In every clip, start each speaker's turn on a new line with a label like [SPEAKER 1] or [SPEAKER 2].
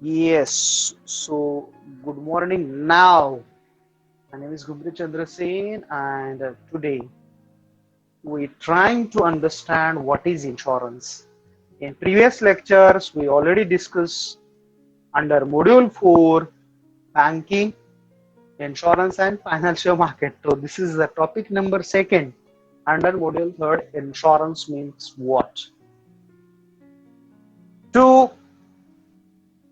[SPEAKER 1] Yes, so good morning now. My name is Gumri Chandra Sen, and today we're trying to understand what is insurance. In previous lectures, we already discussed under Module 4 banking, insurance, and financial market. So, this is the topic number second. Under Module 3, insurance means what? To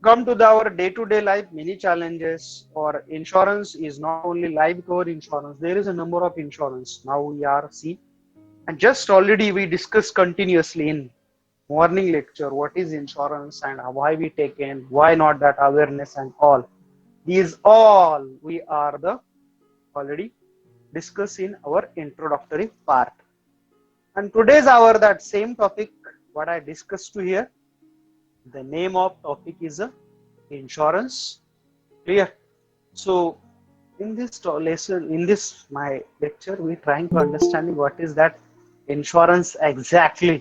[SPEAKER 1] come to our day-to-day life, many challenges or insurance is not only life cover insurance, there is a number of insurance now we are seeing, and just already we discussed continuously in morning lecture what is insurance and why we take in, why not, that awareness and all these all we are the already discuss in our introductory part. And today's our that same topic what I discussed to here, the name of topic is insurance. Clear? So in this lesson, in this my lecture, we trying to understanding what is that insurance exactly.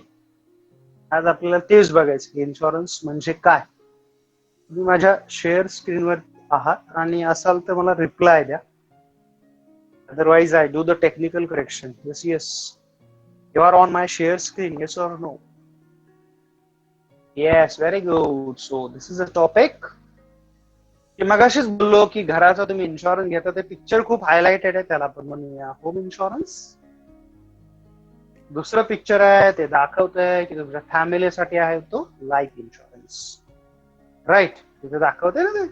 [SPEAKER 1] आज आपल्याला तेच बघायचं की insurance म्हणजे काय. तुम्ही माझ्या share स्क्रीनवर आहात आणि असाल तर मला रिप्लाय द्या. Otherwise, I do the technical correction. Yes, yes. You are on my share screen. Yes or no? Yes, very good. So this is a topic. की मगाशीच बोललो की घराचा तुम्ही इन्शुरन्स घेता ते पिक्चर खूप हायलाइटेड आहे, त्याला आपण म्हणूया होम इन्शुरन्स. दुसरं पिक्चर आहे ते दाखवत आहे की तुमच्या फॅमिलीसाठी आहे तो लाईफ इन्शुरन्स. राईट, तिथे दाखवते ना ते.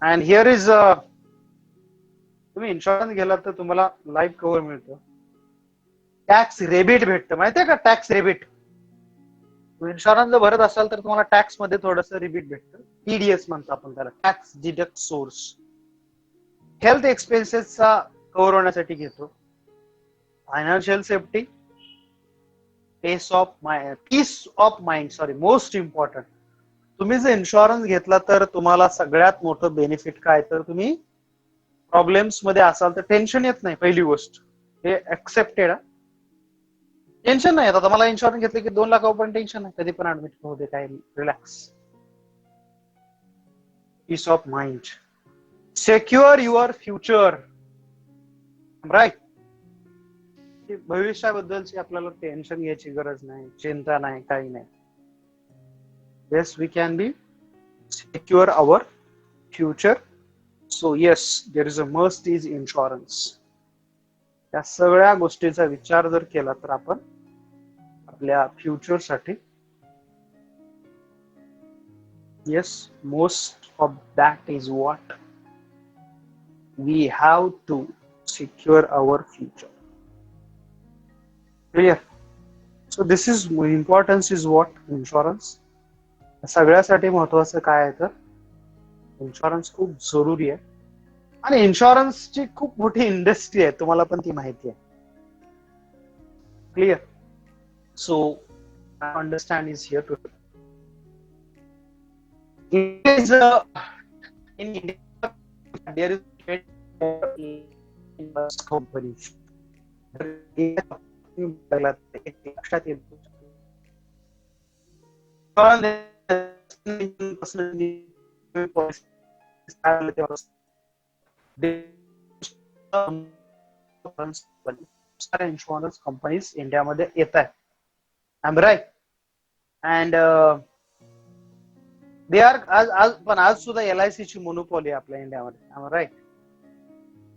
[SPEAKER 1] अँड हिअर इज तुम्ही इन्शुरन्स गेलात तर तुम्हाला लाईफ कव्हर मिळतं, टॅक्स रेबिट भेटतं. माहितीये का टॅक्स रेबिट? इन्शुरन्स जर भरत असाल तर तुम्हाला टॅक्स मध्ये थोडस रिबीट भेटतं. टीडीएस म्हणतो आपण त्याला, टॅक्स डिडक्ट सोर्स. हेल्थ एक्सपेन्सेसचा कव्हर होण्यासाठी घेतो. Financial safety, peace of mind, sorry, most important. तुम्ही जर इन्शुरन्स घेतला तर तुम्हाला सगळ्यात मोठं बेनिफिट काय, तर तुम्ही प्रॉब्लेम्स मध्ये असाल तर टेन्शन येत नाही. पहिली गोष्ट हे ऍक्सेप्टेड. टेन्शन नाही. आता मला इन्शुरन्स घेतले की 2 लाख पण टेन्शन नाही, कधी पण ऍडमिट होते, काय relax. Peace of mind, secure your future. Right, भविष्याबद्दलची आपल्याला टेन्शन घ्यायची गरज नाही, चिंता नाही, काही नाही. Yes, we can be secure our future. So yes, there is a must is insurance. या सगळ्या गोष्टीचा विचार जर केला तर आपण आपल्या फ्युचर साठी, yes, most of that is what we have to secure our future. Clear? So this is importance is what insurance. सगळ्यासाठी महत्वाचं काय आहे तर इन्शुरन्स खूप जरुरी आहे. आणि इन्शुरन्सची खूप मोठी इंडस्ट्री आहे, तुम्हाला पण ती माहिती आहे. Clear? So understand is here to. In India, there is companies. लक्षात येतो इन्शुरन्स कंपनीज इंडियामध्ये येत आहेत. I am right? And they are आज सुद्धा LIC ची मोनोपॉली आपल्या इंडियामध्ये. I am right?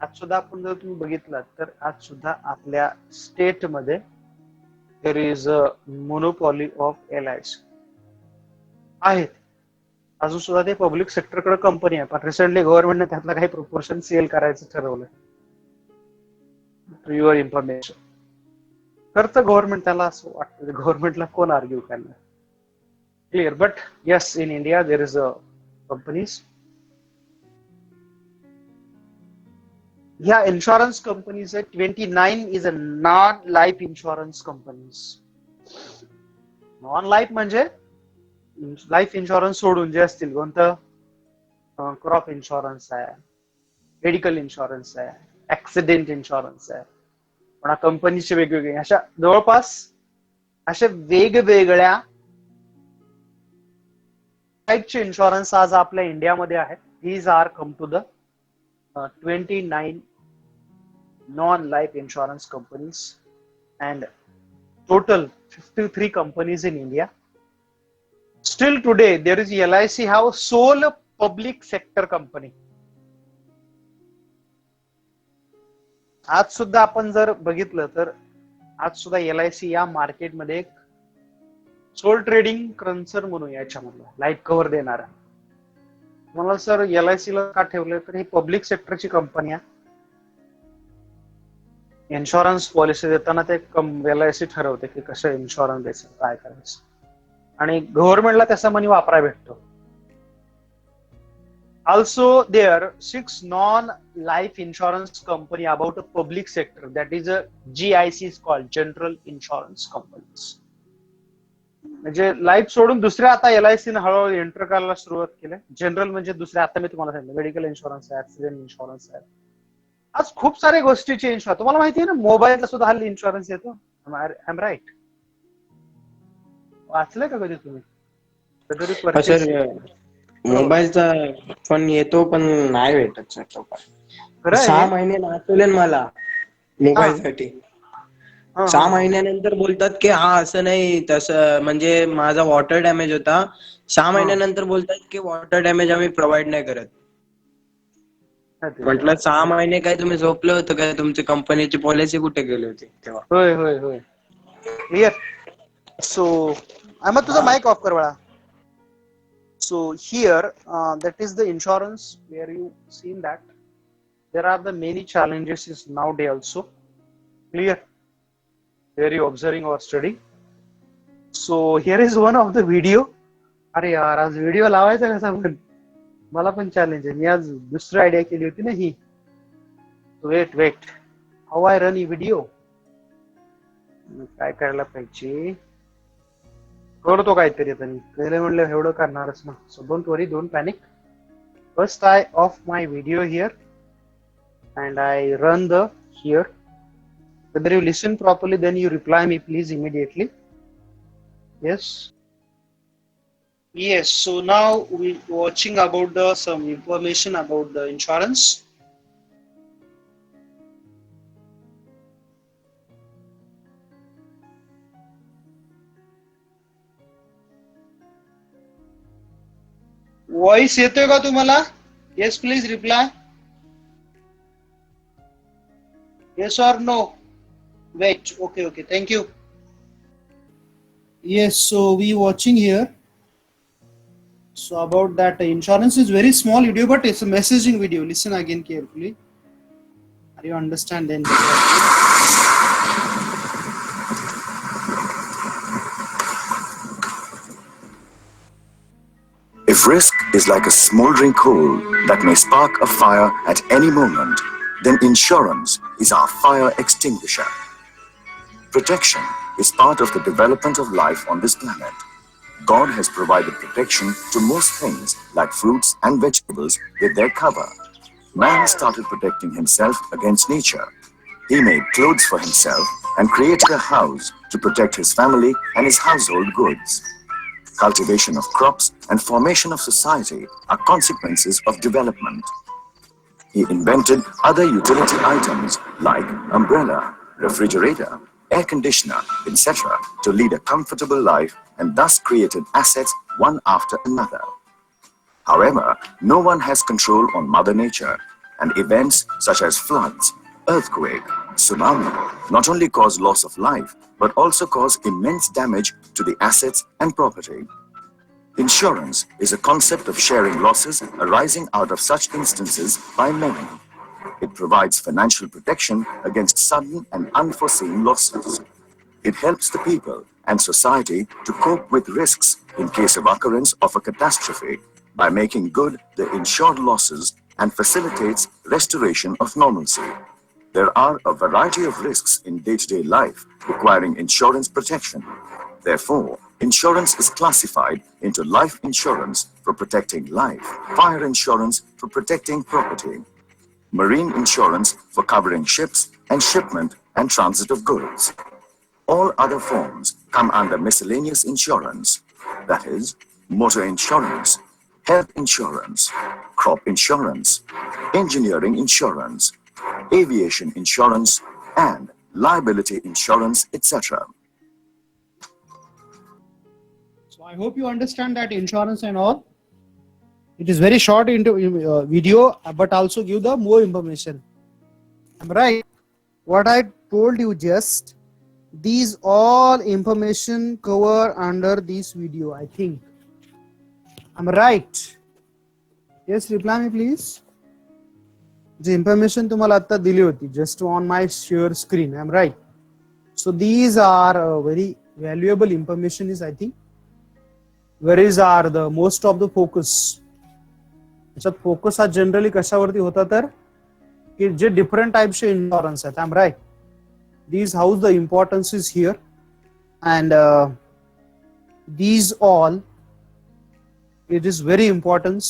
[SPEAKER 1] आज सुद्धा आपण जर तुम्ही बघितलं तर आज सुद्धा आपल्या स्टेट मध्ये देर is a monopoly of LIC आहेत. अजून सुद्धा ते पब्लिक सेक्टरकडे कंपनी आहे, पण रिसेंटली गव्हर्नमेंटने त्यातला काही प्रोपोर्शन सेल करायचं ठरवलं. To your information. करतं गव्हर्नमेंट, त्याला असं वाटतं. गव्हर्नमेंटला कोण आर्ग्यू करणार? Clear? But yes, in India there is a companies. ह्या insurance companies 29 is a non life insurance companies. Non life म्हणजे लाईफ इन्शुरन्स सोडून जे असतील, कोणतं? क्रॉप इन्शुरन्स आहे, मेडिकल इन्शुरन्स आहे, ऍक्सिडेंट इन्शुरन्स आहे. पण कंपनीचे वेगवेगळे अशा जवळपास अशा वेगवेगळ्या टाईपचे इन्शुरन्स आज आपल्या इंडियामध्ये आहेत. These are come to the 29 non-life insurance companies and total 53 companies in India. Still today, there is LIC have sole public sector company. आज सुद्धा आपण जर बघितलं तर आज सुद्धा LIC या मार्केटमध्ये एक सोल ट्रेडिंग कन्सर्न म्हणून याच्यामधलं लाईफ कव्हर देणारा. मला सर LIC ला का ठेवलं तर ही पब्लिक सेक्टरची कंपनी आहे. इन्शुरन्स पॉलिसी देताना ते LIC ठरवते की कसं इन्शुरन्स द्यायचं, काय करायचं, आणि गव्हर्नमेंटला त्याचा मनी वापरायला भेटतो. Also, there are 6 non-life insurance company about a public sector, that is a GIC is called General Insurance Companies. म्हणजे लाईफ सोडून दुसऱ्या आता LIC ने हळूहळू एंटर करायला सुरुवात केली. जनरल म्हणजे दुसऱ्या, आता मी तुम्हाला सांगितलं मेडिकल इन्शुरन्स आहे, ऍक्सिडेंट इन्शुरन्स आहे. आज खूप सारे गोष्टीचे इन्शुरन्स, तुम्हाला माहिती आहे ना, मोबाईलला सुद्धा हल्ली इन्शुरन्स येतो. आय एम राईट? वाचलंय का कधी तुम्ही?
[SPEAKER 2] मोबाईलचा पण येतो, पण नाही भेटत सर. 6 महिने नाचवले मला मोबाईलसाठी. 6 महिन्यानंतर बोलतात की हा असं नाही तसं, म्हणजे माझा वॉटर डॅमेज होता. 6 महिन्यानंतर बोलतात की वॉटर डॅमेज आम्ही प्रोव्हाइड नाही करत. म्हटलं 6 महिने काय तुम्ही झोपले होते काय? तुमची कंपनीची पॉलिसी कुठे गेली होती तेव्हा?
[SPEAKER 1] होय होय होय. क्लियर. सो अहमद, तुझा माइक ऑफ कर बाळा. So here, that is the insurance where you seen that there are the many challenges is nowadays also. Clear? Where you observing or studying. So here is one of the video. अरे यार, आज video लावायचा कसा पण? मला पण challenge आहे. मी आज दुसरी आयडिया केली होती ना ही. Wait how I run the video. काय करायला पाहिजे, करतो काहीतरी. आता मी पहिले म्हणलं एवढं करणारच ना. So don't worry, don't panic. First I of my video here and I run the here. Whether you listen properly, then you reply me please immediately. Yes. So now we watching about the some information about the insurance. Voice येतोय का तुम्हाला? Yes, please reply. Yes or no? Wait. Okay. Thank you. Yes. So we watching here. So about that, insurance is very small video, but it's a messaging video. Listen again carefully. Are you understand then?
[SPEAKER 3] If risk is like a smoldering coal that may spark a fire at any moment, then insurance is our fire extinguisher. Protection is part of the development of life on this planet. God has provided protection to most things like fruits and vegetables with their cover. Man started protecting himself against nature. He made clothes for himself and created a house to protect his family and his household goods. Cultivation of crops and formation of society are consequences of development. He invented other utility items like umbrella, refrigerator, air conditioner, etc. to lead a comfortable life, and thus created assets one after another. However, no one has control on Mother Nature, and events such as floods, earthquake, tsunami not only cause loss of life, but also cause immense damage to the assets and property. Insurance is a concept of sharing losses arising out of such instances by many. It provides financial protection against sudden and unforeseen losses. It helps the people and society to cope with risks in case of occurrence of a catastrophe by making good the insured losses and facilitates restoration of normalcy. There are a variety of risks in day-to-day life requiring insurance protection. Therefore, insurance is classified into life insurance for protecting life, fire insurance for protecting property, marine insurance for covering ships and shipment and transit of goods. All other forms come under miscellaneous insurance, that is, motor insurance, health insurance, crop insurance, engineering insurance, aviation insurance, and liability insurance, etc.
[SPEAKER 1] So I hope you understand that insurance and all. It is very short into video, but also give the more information. I'm right. What I told you just, these all information cover under this video, I think. I'm right. Yes, reply me please. The information तुम्हाला आता दिली होती just on my share screen. I'm right. So these are very valuable information is I think. Where is are the most of the focus? त्याच्यात focus हा generally कशावरती होता तर की जे डिफरंट टाइप्सचे इन्शुरन्स आहेत. I am right. These house the importance is here, and these all it is very important,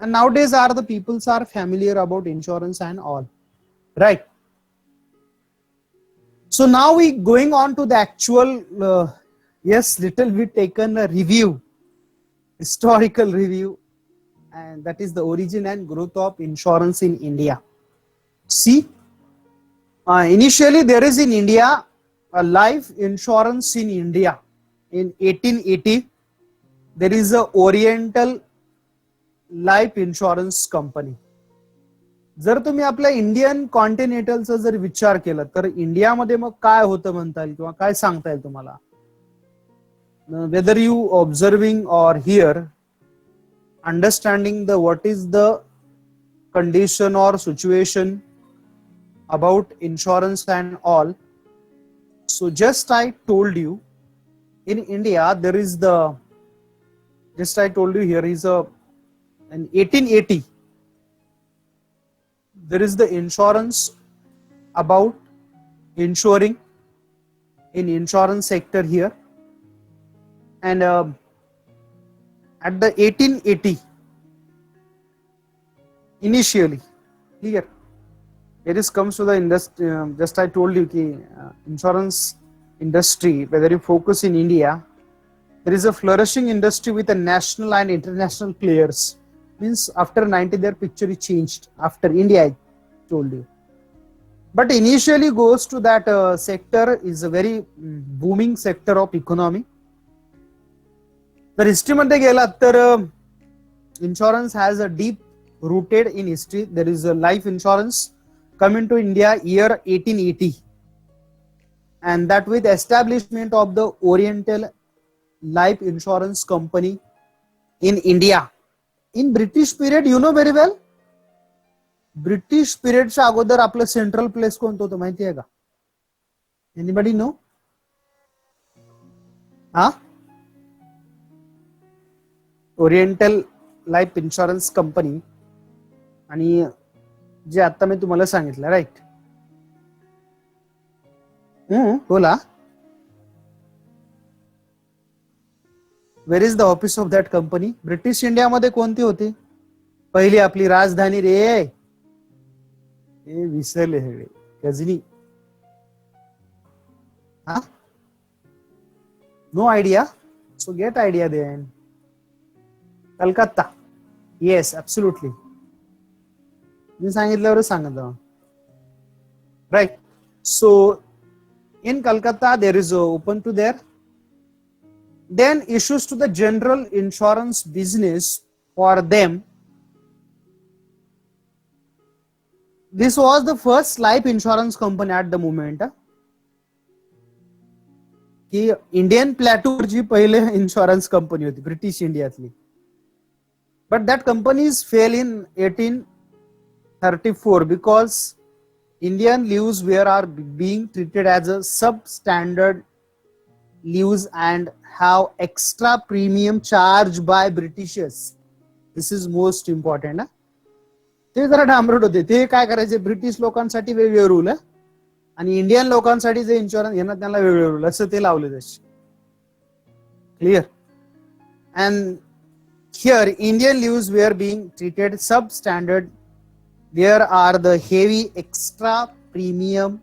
[SPEAKER 1] and nowadays are the peoples are familiar about insurance and all, right? So now we going on to the actual yes, little bit taken a review, historical review, and that is the origin and growth of insurance in India. See, initially there is in India a life insurance in India in 1880. There is a Oriental life insurance company. जर तुम्ही आपल्या Indian कॉन्टिनेंटलचा जर विचार केला तर इंडियामध्ये मग काय होतं म्हणता येईल किंवा काय सांगता येईल तुम्हाला? Whether you observing or here understanding the what is the condition or situation about insurance and all. So just I told you in India there is the, just I told you here is a in 1880 there is the insurance about insuring in insurance sector here, and at the 1880 initially here it is comes to the industry. Just I told you ki insurance industry, whether you focus in India, there is a flourishing industry with a national and international players. Means after 90 their picture is changed after India, I told you. But initially goes to that sector is a very booming sector of economy. The history मध्ये गेलात तर insurance has a deep rooted in history. There is a life insurance come into India year 1880, and that with establishment of the Oriental Life Insurance Company in India. In British period, you know very well, British period च्या अगोदर आपलं central place कोणतं होतं माहिती आहे का? Anybody know? Oriental Life Insurance Company आणि जे आता मी तुम्हाला सांगितलं, राईट? बोला. Where is the office of that company? British India मध्ये कोणती होती पहिली आपली राजधानी रे? हे विसरले सगळे. Ghajini. No idea? So get idea then. Calcutta. Yes, absolutely. मी सांगितल्यावर सांगितलं, right? So in Calcutta there is open to there, then issues to the general insurance business for them. This was the first life insurance company at the moment. की Indian प्लॅटूवरची पहिले insurance company होती British इंडियातली. But that companies fail in 1834 because Indian leaves are being treated as a substandard leaves and have extra premium charged by Britishers. This is most important. ते जरा डांबरट होते. ते काय करायचे, British लोकांसाठी वेगळे रूल आणि इंडियन लोकांसाठी जे इन्शुरन्स घेणार त्यांना वेगळे रूल, असं ते लावले तसे. Clear? And here Indian leaves were being treated substandard. There are the heavy extra premium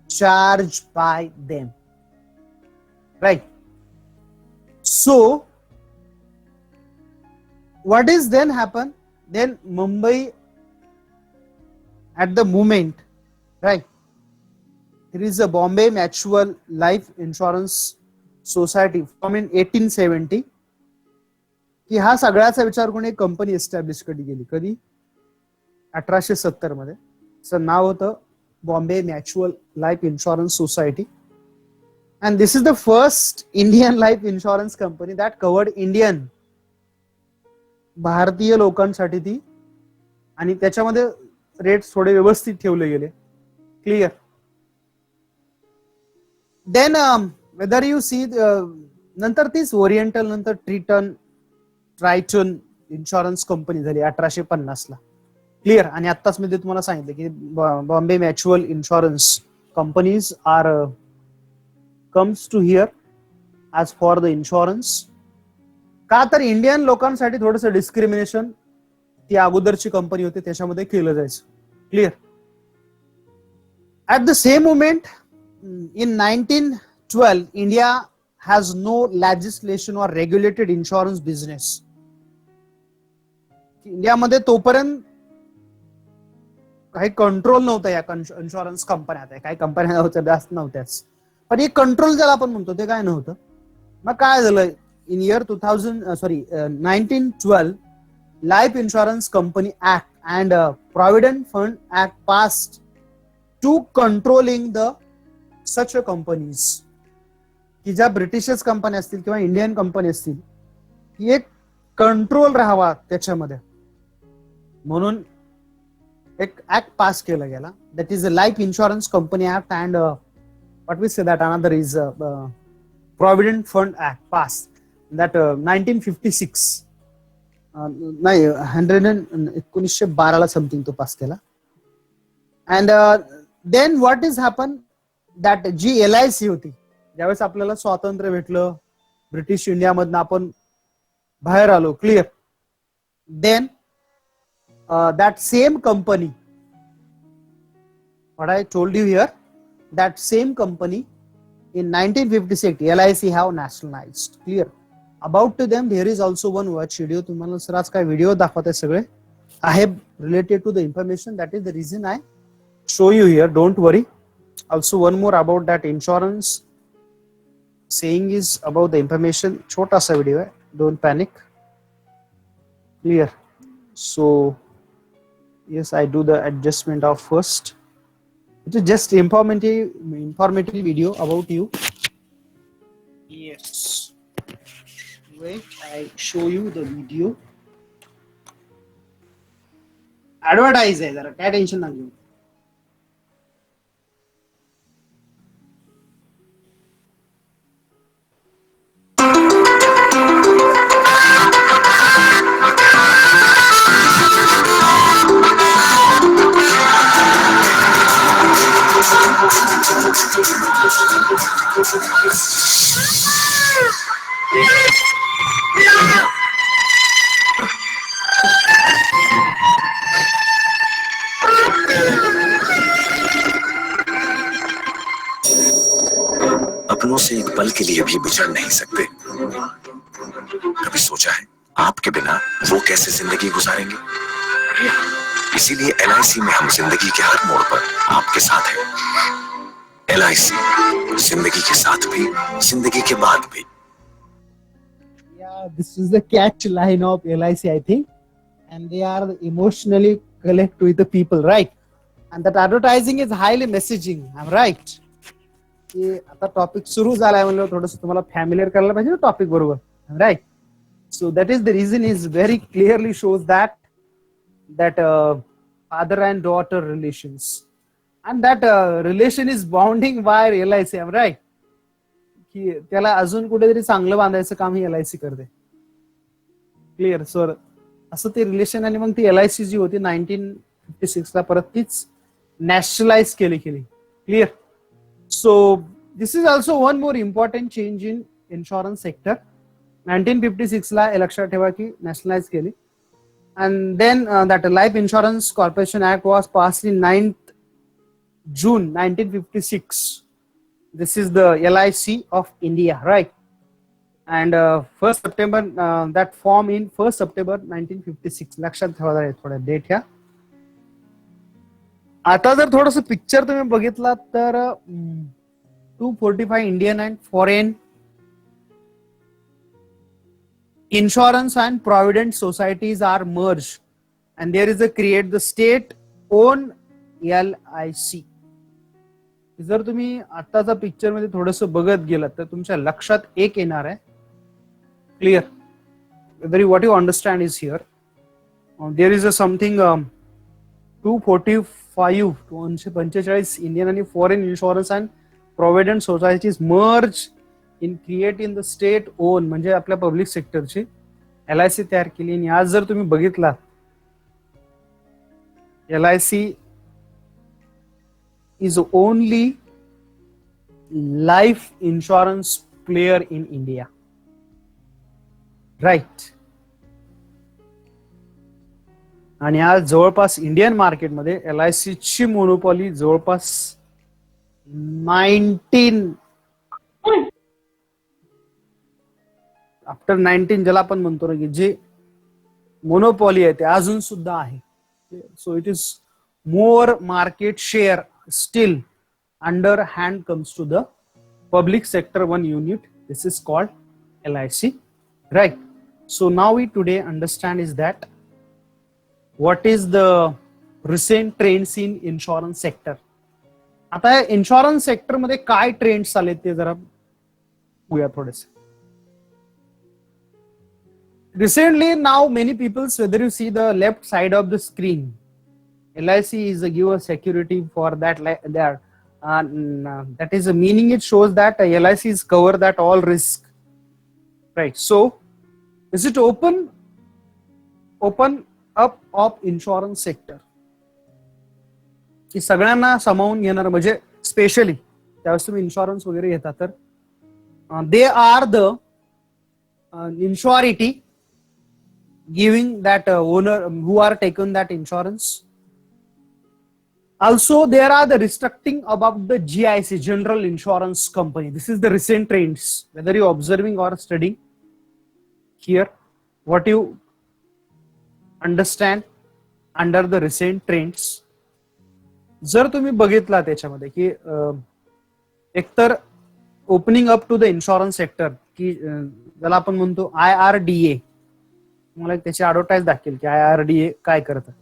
[SPEAKER 1] charged by them, right? So what is then happen? Then Mumbai, at the moment, right? There is a Bombay Mutual Life Insurance Society from in 1870. की हा सगळ्याचा विचार करून एक company establish केली कधी 1870 मध्ये. त्याचं नाव होतं Bombay mutual life insurance society. And this is the first Indian life insurance company that covered Indian, भारतीय लोकांसाठी ती, आणि त्याच्यामध्ये रेट्स थोडे व्यवस्थित ठेवले गेले. क्लियर. देन वेदर यू सी, नंतर तीच ओरिएंटल, नंतर ट्रायटन इन्शुरन्स कंपनी झाली 1850 ला. क्लियर. आणि आत्ताच मी तुम्हाला सांगितलं की Bombay mutual insurance companies are comes to here as for the insurance. का तर इंडियन लोकांसाठी थोडंसं डिस्क्रिमिनेशन ती अगोदरची कंपनी होती त्याच्यामध्ये केलं जायचं. Clear. At the same moment in 1912 India has no legislation or regulated insurance business. इंडियामध्ये तोपर्यंत काही कंट्रोल नव्हता या इन्शुरन्स कंपन्या, काही कंपन्या होत्या जास्त नव्हत्याच, पण एक कंट्रोल ज्याला आपण म्हणतो ते काय नव्हतं. मग काय झालं, in year 1912 life insurance company act and provident fund act passed to controlling the such companies, की ज्या ब्रिटिशच कंपन्या असतील किंवा इंडियन कंपनी असतील ही एक कंट्रोल राहावा त्याच्यामध्ये, म्हणून एक ऍक्ट पास केला गेला. That is a life insurance company act and what we say that another is Provident Fund Act passed that 1956 नाही 1912 ला समथिंग तो पास केला. And then what is happen that जी LIC होती, ज्यावेळेस आपल्याला स्वातंत्र्य भेटलं ब्रिटिश इंडियामधनं आपण बाहेर आलो. Clear. Then that same company, what I told you here, that same company in 1956 LIC have nationalized. Clear. About to them there is also one watch video. तुम्हाला सर आज काय व्हिडिओ दाखवत आहे सगळे. I have related to the information, that is the reason I show you here. Don't worry. Also one more about that insurance saying is about the information. छोटा सा video आहे, don't panic. Clear. So yes, I do the adjustment of first. It is just informative video about you. Yes. Wait, I show you the video. Advertise है जरा, क्या tension ना लो.
[SPEAKER 3] अपनों से एक पल के लिए भी बिछड़ नहीं सकते. कभी सोचा है आपके बिना वो कैसे जिंदगी गुजारेंगे? इसीलिए LIC में हम जिंदगी के हर मोड़ पर आपके साथ हैं. LIC, जिंदगी के साथ भी, जिंदगी के बाद भी.
[SPEAKER 1] Yeah, this is the catch line of LIC, I think, and they are emotionally connect with the people, right? And that advertising is highly messaging. I'm right. की आता टॉपिक सुरू झालाय म्हणलं थोडंसं तुम्हाला फॅमिलियर करायला पाहिजे टॉपिक बरोबर, right? So that is the reason is very clearly shows that father and daughter relations, and that relation is bounding by LIC. I'm right. की त्याला अजून कुठेतरी चांगलं बांधायचं काम ही LIC करते. क्लिअर. सर असं ते रिलेशन, आणि मग ती LIC जी होती 1956 ला परत तीच नॅशनलाइज केली. Clear. So this is also one more important change in insurance sector. 1956 ला लक्षात ठेवा की नॅशनलाइज केली. And then that Life Insurance Corporation Act was passed in 9th June 1956. This is the LIC of India, right? And 1 September that form in 1 September 1956. लक्षात ठेवा थोड्या date ह्या. आता जर थोडस पिक्चर तुम्ही बघितला तर 245 Indian and foreign insurance and provident societies are merged and there is a create the state owned LIC. जर तुम्ही आताचा पिक्चर मध्ये थोडस बघत गेलात तर तुमच्या लक्षात एक येणार आहे. Clear whether what you understand is here there is a something 245 Indian आणि foreign insurance and provident societies merge in create in the state own म्हणजे आपल्या पब्लिक सेक्टरची LIC तयार केली. आणि आज जर तुम्ही बघितला LIC is only life insurance player in India, right. आणि आज जवळपास इंडियन मार्केटमध्ये LIC ची मोनोपॉली जवळपास 19 आफ्टर 19 ज्याला आपण म्हणतो ना की जे मोनोपॉली आहे ते अजून सुद्धा आहे. So it is more market share still under hand comes to the public sector one unit. This is called LIC, right. So now we today understand is that what is the recent trends in insurance sector. आता insurance sector मध्ये काय trends आले ते जरा बघूया थोडेसे. Recently, now many people, whether you see the left side of the screen, LIC is a give a security for that. That is the meaning. It shows that LIC is cover that all risk, right? So, is it open up of insurance sector? की सगळ्यांना सामावून घेणार म्हणजे specially त्यावेळेस तुम्ही insurance वगैरे घेता तर they are the insurity giving that owner who are taken that insurance. Also there are the restricting about the GIC, General Insurance Company. This is the recent trends, whether you observing or studying here, what you understand under the recent trends. जर तुम्ही बघितला त्याच्यामध्ये की एकतर opening up to the insurance sector की ज्याला आपण म्हणतो IRDA. मला त्याची ऍडव्हर्टाईज दाखवेल की IRDA काय करतं.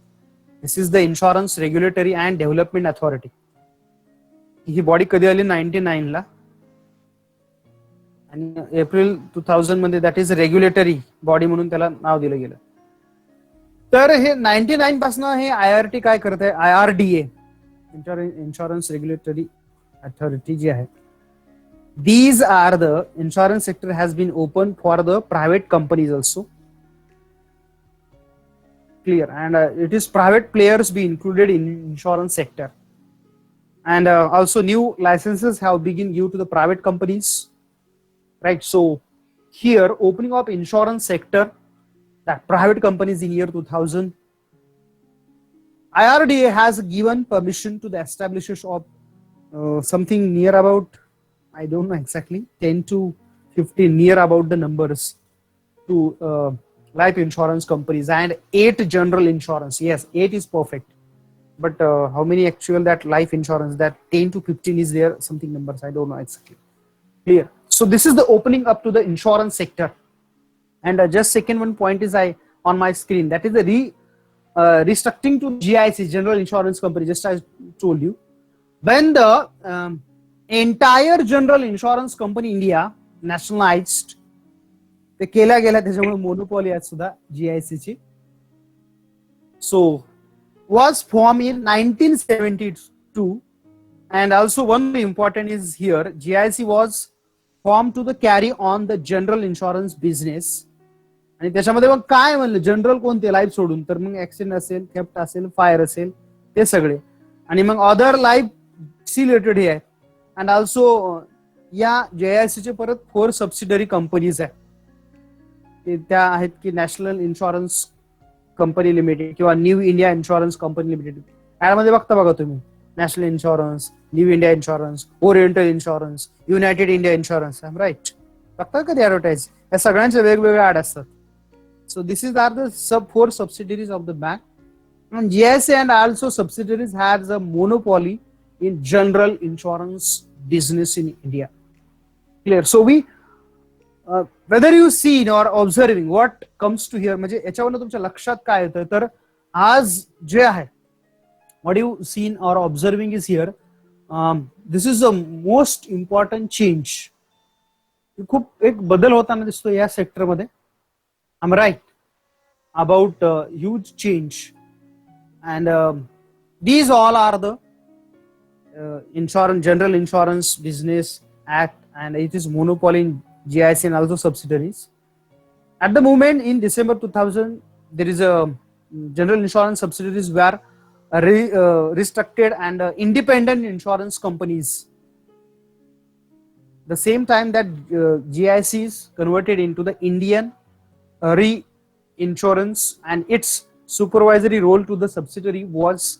[SPEAKER 1] This is the insurance regulatory and development authority. He body कधी आली 99 ला आणि एप्रिल 2000 मध्ये दॅट इज रेग्युलेटरी बॉडी म्हणून त्याला नाव दिलं गेलं. तर हे 99 पासून हे IRT काय करत आहे. IRDA इन्शुरन्स रेग्युलेटरी अथॉरिटी जी आहे. These are the insurance sector has been open for the private companies also. Clear. And it is private players be included in insurance sector. And also new licenses have been given to the private companies. Right. So here opening up insurance sector that private companies in year 2000. IRDA has given permission to the establishment of something near about, I don't know exactly, 10 to 15 near about the numbers to life insurance companies and 8 general insurance. Yes, 8 is perfect. But how many actual that life insurance, that 10 to 15 is there, something numbers, I don't know exactly. Clear. So this is the opening up to the insurance sector. And just second one point is on my screen, that is the restructuring to GIC, General Insurance Company, just as I told you. When the entire General Insurance Company India nationalized, ते केल्या गेल्या त्याच्यामुळे monopoly आहे सुद्धा GIC ची. So was formed in 1972 and also one important is here, GIC was formed to the carry on the general insurance business. आणि त्याच्यामध्ये मग काय म्हणलं जनरल कोणते लाईफ सोडून तर मग ऍक्सिडेंट असेल, थेफ्ट असेल, फायर असेल ते सगळे आणि मग अदर लाईफ सी रिलेटेड हे आहे. अँड ऑल्सो या JIC चे परत 4 सबसिडरी कंपनीज आहेत. त्या आहेत की नॅशनल इन्शुरन्स कंपनी लिमिटेड किंवा new India insurance company limited. यामध्ये बघता बघा तुम्ही national insurance, new India insurance, oriental insurance, united India insurance, right. बघतात कधी ऍडव्हर्टाईज, या सगळ्यांच्या वेगवेगळ्या ऍड असतात. So this is are the 4 subsidiaries of the bank. And GIC and also subsidiaries has a monopoly in general insurance business in India. Clear? So we whether you see or observing what comes to here, म्हणजे याच्यावरून तुमच्या लक्षात काय येतं, तर आज जे आहे what you seen or observing is here, this is the most important change. खूप एक बदल होताना दिसतो या सेक्टरमध्ये. I'm right about huge change, and these all are the insurance, general insurance business act, and it is monopoly in GIC and also subsidiaries. At the moment in December 2000, there is a general insurance subsidiaries were restructured and independent insurance companies. The same time that GIC is converted into the Indian Reinsurance, and its supervisory role to the subsidiary was,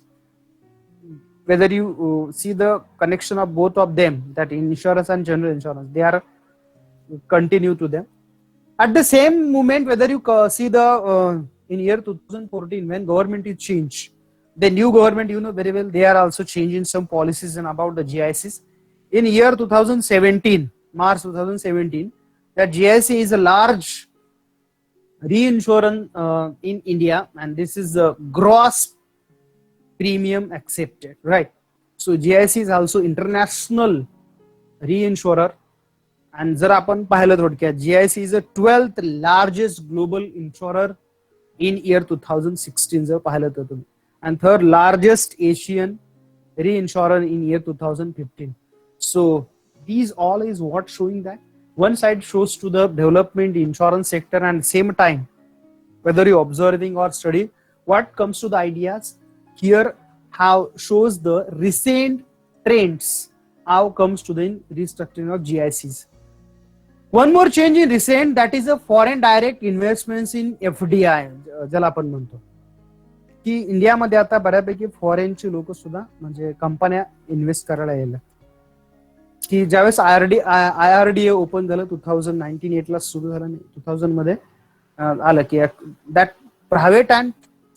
[SPEAKER 1] whether you see the connection of both of them, that insurance and general insurance, they are continue to them. At the same moment, whether you see the in year 2014 when government is changed, the new government, you know very well, they are also changing some policies and about the GICs. In year 2017, March 2017, that GIC is a large reinsurance in India, and this is the gross premium accepted, right? So GIC is also international reinsurer, and जर आपण पाहिलं थोडक्यात, GIC is the 12th largest global insurer in year 2016 जर पाहिलं तर तुम्ही, and 3rd largest Asian reinsurer in year 2015. So these all is what showing that one side shows to the development insurance sector, and same time whether you observing or study what comes to the ideas here, how shows the recent trends, how comes to the restructuring of GICs. One more change in recent, that is a foreign direct investments in FDI, ज्याला आपण म्हणतो की इंडियामध्ये आता बऱ्यापैकी फॉरेनची लोक सुद्धा म्हणजे कंपन्या इन्व्हेस्ट करायला यायला, की ज्यावेळेस IRDA ओपन झालं 2019 8 ला सुरू झालं, 2000 मध्ये आलं की that private and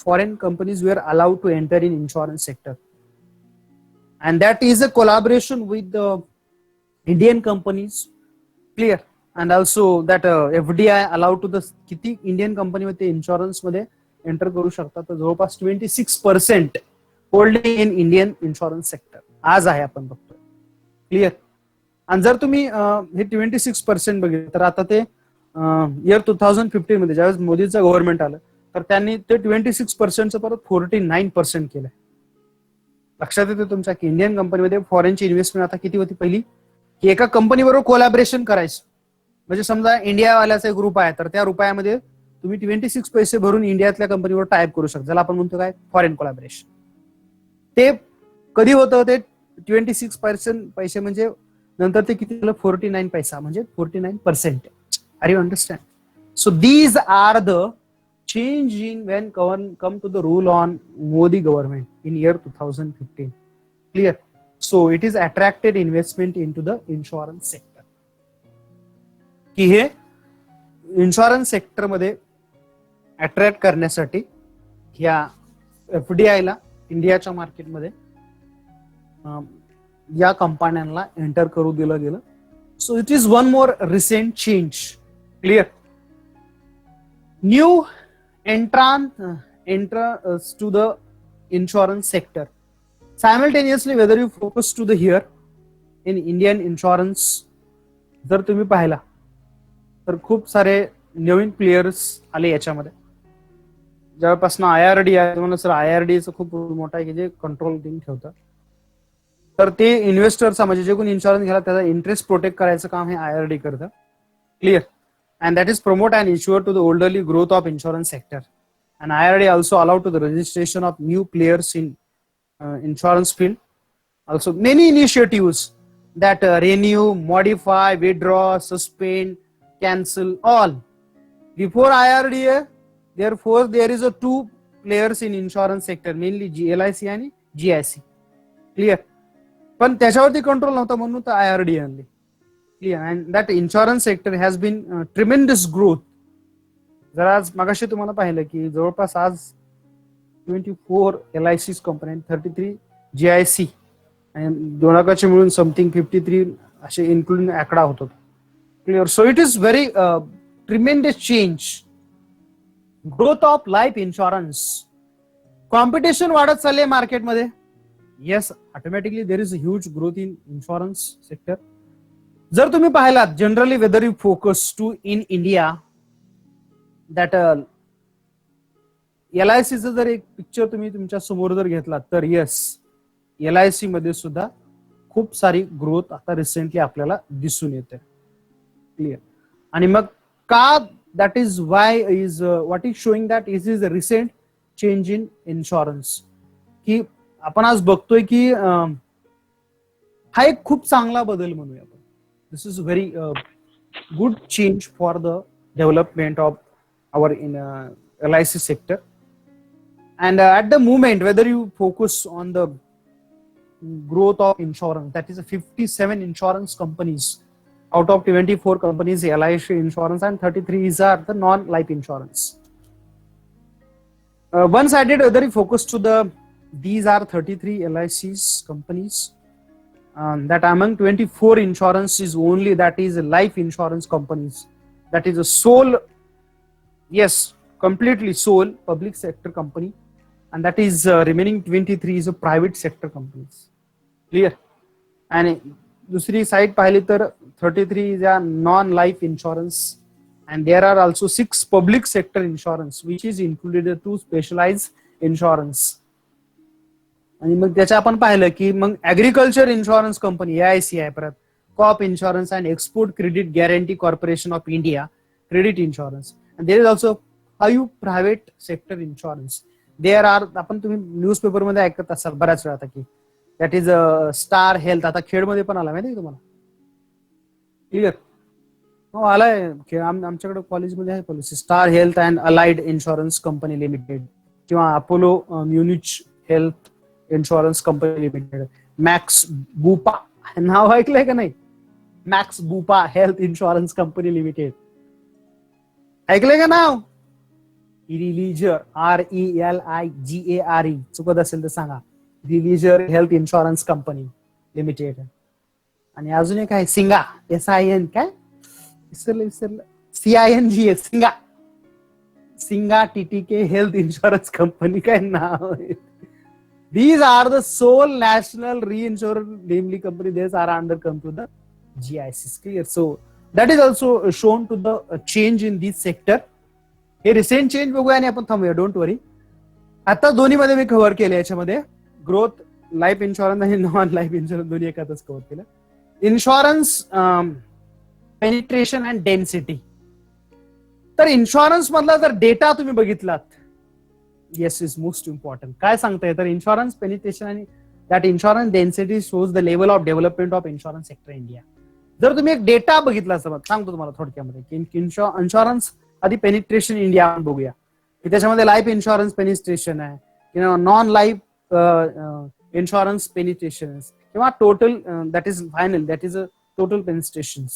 [SPEAKER 1] foreign companies were allowed to enter in insurance sector, and that is a collaboration with Indian companies. Clear? And also that FDI allowed to the, किती इंडियन कंपनीमध्ये insurance मध्ये enter करू शकतात, तर जवळपास 26% holding in Indian insurance sector आज आहे आपण बघतोय. क्लिअर? आणि जर तुम्ही हे 26% बघितलं तर आता ते इयर 2015 मध्ये ज्यावेळेस मोदीचं गव्हर्नमेंट आलं तर त्यांनी ते 26% परत 49% केलंय. लक्षात येते तुमच्या की इंडियन कंपनीमध्ये फॉरेनची इन्व्हेस्टमेंट आता किती होती पहिली, की एका कंपनीबरोबर कोलॅबोरेशन करायचं, म्हणजे समजा इंडियावाल्याचा एक ग्रुप आहे तर त्या रुपयामध्ये तुम्ही 26 पैसे भरून इंडियातल्या कंपनीवर टाईप करू शकता, ज्याला आपण म्हणतो काय फॉरेन कोलॅबोरेशन. ते कधी होतं, ते 26% पैसे म्हणजे नंतर ते किती झालं 49 पैसा, म्हणजे 49%. Are you understand? So these are the change in when come to the rule on Modi government in year 2015. Clear? So it is attracted investment in to the insurance sector, की हे इन्शुरन्स सेक्टरमध्ये अट्रॅक्ट करण्यासाठी या FDI ला इंडियाच्या मार्केटमध्ये या कंपन्यांना enter करू दिलं गेलं. सो it is one more recent change. Clear? New entrance to the insurance sector. Simultaneously, whether you focus to the here in Indian insurance, जर तुम्ही पाहिला तर खूप सारे नवीन प्लेयर्स आले याच्यामध्ये. ज्यापासून IRDA आहे, तुम्हाला सर IRDA खूप मोठा आहे की जे कंट्रोल टीम ठेवतं, तर ते इन्व्हेस्टरचा म्हणजे जे कोणी इन्शुरन्स घ्यायला त्याचा इंटरेस्ट प्रोटेक्ट करायचं काम हे IRDA करतं. Clear? And that is promote and insure to the orderly growth of insurance sector. And IRDA also allowed to the registration of new players in insurance field. Also many initiatives that renew, modify, withdraw, suspend, cancel, all. Before IRDA, therefore there is a 2 players in insurance sector, mainly LIC आणि GIC. Clear? पण त्याच्यावरती control नव्हता म्हणून तर IRDA आणली. and that insurance sector has been tremendous growth. जर आज मगाशी तुम्हाला पाहिलं की जवळपास आज 24 LIC's कंपनी 33 GIC आणि दोनाकाचे मिळून समथिंग 53 असे इन्क्लुडिंग आकडा होतो. Clear. So it is very tremendous change. Growth of life insurance. Competition वाढत चालले मार्केटमध्ये. Yes, automatically there is a huge growth in insurance sector. जर तुम्ही पाहिलात generally whether you focus to in India that LICचं जर एक पिक्चर तुम्ही तुमच्या समोर जर घेतला तर येस, LIC मध्ये सुद्धा खूप सारी ग्रोथ आता रिसेंटली आपल्याला दिसून येते. क्लिअर. आणि मग का that is why is what is showing that is a recent change in insurance. की आपण आज बघतोय की हा एक खूप चांगला बदल म्हणूया आपण. This is very good change for the development of our in LIC sector. And at the moment, whether you focus on the growth of insurance, that is 57 insurance companies out of 24 companies, LIC insurance, and 33 are the non-life insurance. One-sided, whether you focus to these are 33 LIC's companies. That among 24 insurance is only that is life insurance companies. That is a sole, yes, completely sole public sector company, and that is remaining 23 is a private sector companies. Clear. And dusri side pahili tar 33 is a non-life insurance, and there are also 6 public sector insurance which is included 2 specialized insurance. आणि मग त्याच्या आपण पाहिलं की मग agriculture insurance company AIC आहे, परत crop insurance and export credit guarantee corporation of India credit insurance, and there is also 5 private sector insurance. There are, आपण तुम्ही न्यूजपेपर मध्ये ऐकत असाल बऱ्याच वेळा आता की दॅट इज स्टार हेल्थ. आता खेडमध्ये पण आला माहिती तुम्हाला. क्लिअर. हो, आलाय खेळ. आमच्याकडे कॉलेजमध्ये आहे policy. Star health and allied insurance company limited किंवा Apollo Munich health insurance company limited. Max Bupa नाव ऐकलंय का नाही? Max Bupa health insurance company limited ऐकलंय का नाव? रिलीजर RELIGARE चुकत असेल तर सांगा. रिलीजर हेल्थ इन्शुरन्स कंपनी लिमिटेड. आणि अजून एक आहे सिंगा SIN काय विसरलं CINGA सिंगा. सिंगा TTK हेल्थ इन्शुरन्स कंपनी काय नाव. These are the sole national reinsurer namely company. These are under come to the GICs. Clear. So that is also shown to the change in this sector. हे recent change बघूया आणि आपण थांबूया. Don't worry. आता दोन्ही मध्ये मी cover केलं. याच्यामध्ये ग्रोथ लाईफ इन्शुरन्स आणि नॉन लाईफ इन्शुरन्स दोन्ही एकातच कव्हर केलं. Insurance penetration and density. तर इन्शुरन्स मधला जर डेटा तुम्ही बघितलात, येस इज मोस्ट इम्पॉर्टंट. काय सांगताय तर इन्शुरन्स पेनिट्रेशन आणि that insurance density shows the level of development of insurance sector India. जर तुम्ही एक डेटा बघितला सांगतो तुम्हाला थोडक्यामध्ये की इन्शुरन्स आधी पेनिट्रेशन इंडिया बघूया की त्याच्यामध्ये लाईफ इन्शुरन्स पेनिट्रेशन आहे किंवा नॉन लाईफ इन्शुरन्स पेनिट्रेशन किंवा total that is final that is a total penetration.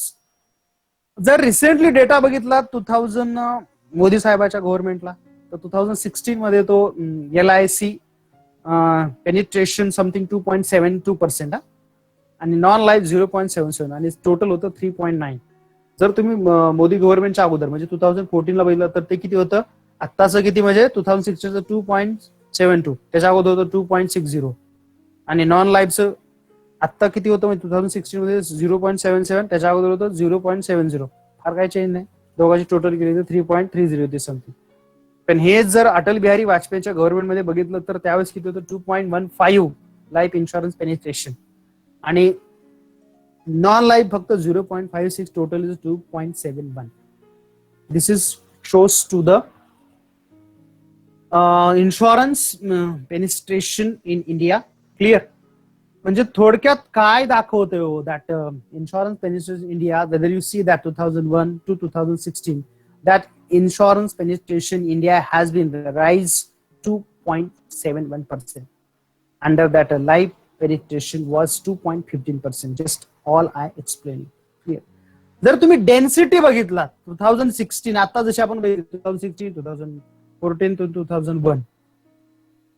[SPEAKER 1] जर रिसेंटली डेटा बघितला 2000 मोदी साहेबाच्या गव्हर्नमेंटला तर 2016 मध्ये तो LIC पेनिट्रेशन समथिंग 2.72% आणि नॉन लाईफ 0.77 आणि टोटल होतं 3.9. जर तुम्ही मोदी गव्हर्नमेंटच्या अगोदर म्हणजे 2014 ला बघितलं तर ते किती होतं, आत्ताचं किती म्हणजे 2016चं 2.72, त्याच्या अगोदर होतं 2.60 आणि नॉन लाईफचं आत्ता किती होतं म्हणजे 2016 मध्ये 0.77, त्याच्या अगोदर होतं 0.70. फार काही चेंज नाही. दोघांची टोटल केली तर 3.30 होती समथिंग. पण हे जर अटल बिहारी वाजपेयीच्या गव्हर्नमेंटमध्ये बघितलं तर त्यावेळेस किती होतं 2.15 लाईफ इन्शुरन्स पेनिट्रेशन आणि नॉन लाईफ फक्त 0.56, total is 2.71. This is shows to the insurance penetration in India. Clear. म्हणजे थोडक्यात काय दाखवतोय हो that insurance penetration India, whether you see that 2001 to 2016 that insurance penetration India has been raised to 2.71%. Under that life penetration was 2.15%. Just all I explained. Clear. जर तुम्ही density बघितला 2016, आता जशी आपण 2016, 2014 to 2001,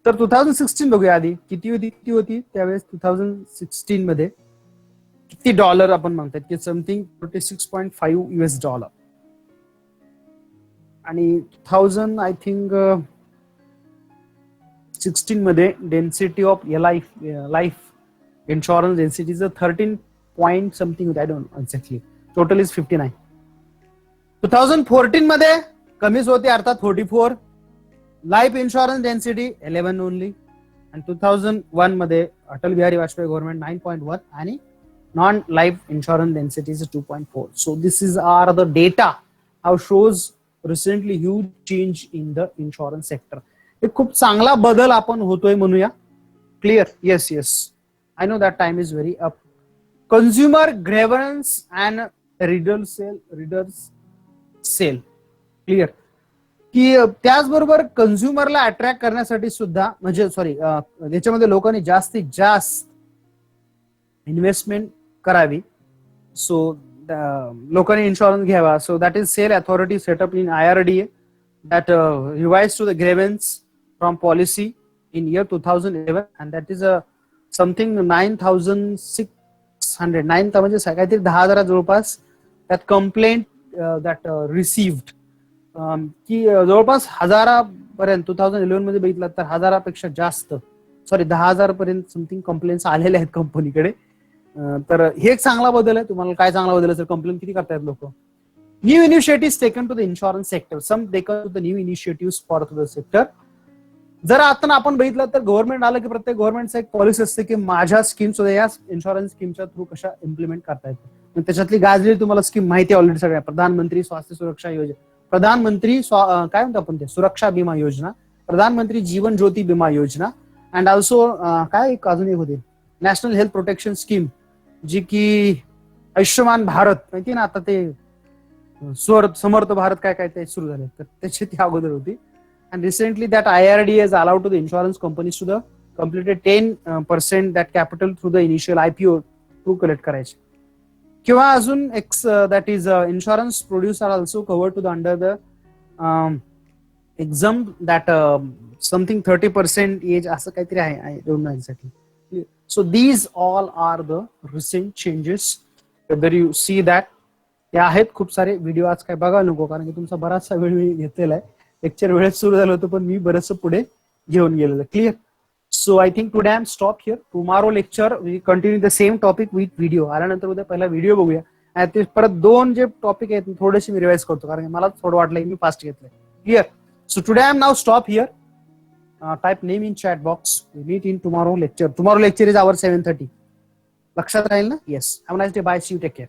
[SPEAKER 1] तर 2016 बघूया आधी किती होती त्यावेळेस. 2016 मध्ये किती डॉलर आपण म्हणतात की समथिंग $46.5 आणि 2000 आय थिंक 16 मध्ये density of life insurance density 13 point something होती. I don't know exactly. Total is 59. 2014 मध्ये कमीच होती, अर्थात 44. Life insurance density 11 only. आणि 2001 मध्ये अटल बिहारी वाजपेयी गव्हर्नमेंट 9.1 आणि non life insurance density 2.4. So this is are the data how shows recently huge change in the insurance sector. एक खूप चांगला बदल आपण होतोय म्हणूया. Clear? Yes yes, I know that time is very up. Consumer grievance and readers cell. Clear? की त्याचबरोबर कंझ्युमरला attract करण्यासाठी सुद्धा, म्हणजे सॉरी, याच्यामध्ये लोकांनी जास्तीत जास्त इन्व्हेस्टमेंट करावी. सो लोकांनी इन्शुरन्स घ्यावा. So that is cell authority setup in IRDA that revised to the grievance from policy in year 2011, and that is something 9,600 म्हणजे काहीतरी 10,000 जवळपास त्यात कंप्लेंट दॅट रिसिव्ड, की जवळपास 1000पर्यंत 2011 मध्ये बघितलं तर 1000पेक्षा जास्त, सॉरी 10,000 पर्यंत समथिंग कंप्लेंट्स आलेल्या आहेत कंपनीकडे. तर हे एक चांगला बदल आहे. तुम्हाला काय चांगला बदल असेल? कंप्लेंट किती करतायत लोक. New initiatives taken to the insurance sector. Some taken to the new initiatives for the sector. जर आता आपण बघितलं तर गव्हर्नमेंट आलं की प्रत्येक गव्हर्नमेंटचा एक पॉलिसी असते की माझ्या स्कीम सुद्धा या इन्शुरन्स स्कीमच्या थ्रू कशा इम्प्लिमेंट करता येतात. त्याच्यातली गाजलेली तुम्हाला स्कीम माहिती ऑलरेडी सगळ्या. प्रधानमंत्री स्वास्थ्य सुरक्षा योजना, प्रधानमंत्री काय म्हणतो आपण ते सुरक्षा विमा योजना, प्रधानमंत्री जीवन ज्योती विमा योजना, अँड ऑल्सो काय एक अजून एक होती नॅशनल हेल्थ प्रोटेक्शन स्कीम, जी की आयुष्यमान भारत माहिती ना, आता ते समर्थ भारत काय काय ते सुरू झाले, तर त्याची ती अगोदर होती. And recently that IRDA has allowed to the insurance companies to the completed 10% that capital through the initial IPO to collect करायचे. किंवा अजून एक that is insurance producer also covered to the under the exam that something 30% age असं काहीतरी आहे. I don't know exactly. So these all are the recent changes. Whether you see that. हे आहेत खूप सारे व्हिडिओ. आज काय बघा नको, कारण की तुमचा बराचसा वेळ मी घेतलेला आहे. लेक्चर वेळेत सुरू झालं होतं, पण मी बरंचसं पुढे घेऊन गेलेलं. Clear? So I think today I am stop here. Tomorrow lecture we continue the same topic with video. आल्यानंतर उद्या पहिला व्हिडिओ बघूया. आणि ते परत 2 जे टॉपिक आहेत थोडेसे मी रिवाइज करतो, कारण मला थोडं वाटलं मी फास्ट घेतलंय. Clear? So today I am now stop here. Type name in chat box. We meet in tomorrow lecture. Tomorrow lecture is our 7:30. लक्षात राहील ना? Yes. Have a nice day. Bye. See you. Take care.